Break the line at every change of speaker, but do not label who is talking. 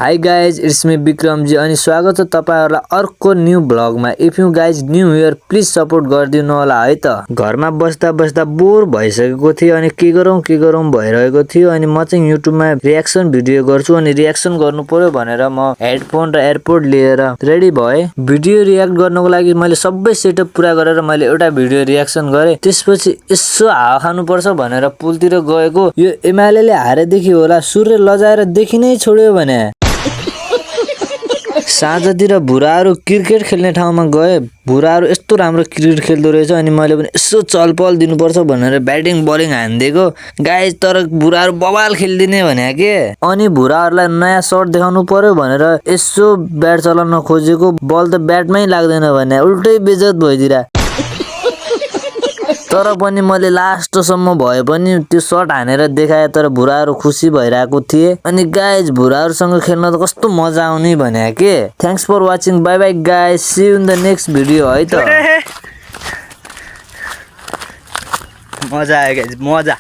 High guys it's me Vikram ji अनि स्वागत छ तपाईहरुलाई अर्को न्यू ब्लगमा। If you guys new here please support गरिदिनु होला है त। घरमा बस्दा बस्दा बोर भइसकेको थियो अनि के गरौँ भइरहेको थियो अनि म चाहिँ युट्युबमा रियाक्सन भिडियो गर्छु अनि रियाक्सन गर्नु पर्यो भनेर म हेडफोन र एयरपोड लिएर रेडी भए। भिडियो रियाक्ट गर्नको लागि मैले सबै सेटअप पुरा गरेर मैले एउटा भिडियो रियाक्सन गरे। त्यसपछि यसो हावा खानु पर्छ भनेर पुलतिर गएको। यो एमालेले हारेदेखि होला सूर्य लजाएर देखिनै छोड्यो भने। साँझतिर भुराहरू क्रिकेट खेल्ने ठाउँमा गए। भुराहरू यस्तो राम्रो क्रिकेट खेल्दो रहेछ अनि मैले पनि यसो चलपल दिनुपर्छ भनेर ब्याटिङ बलिङ हान्दिएको गाइज। तर भुराहरू बवाल खेल्दिने भने के अनि भुराहरूलाई नयाँ सर्ट देखाउनु पर्यो भनेर यसो ब्याट चलाउन खोजेको बल त ब्याटमै लाग्दैन भने उल्टै बेइज्जत भइदिरा। तर पनि मैले लास्टसम्म भए पनि त्यो सर्ट हानेर देखाए। तर भुराहरू खुसी भइरहेको थिए अनि गाइज भुराहरूसँग खेल्न त कस्तो मजा आउने भने के। Thanks for watching, bye bye guys, see you in the next video है त।
मजा आयो गाइज, मजा।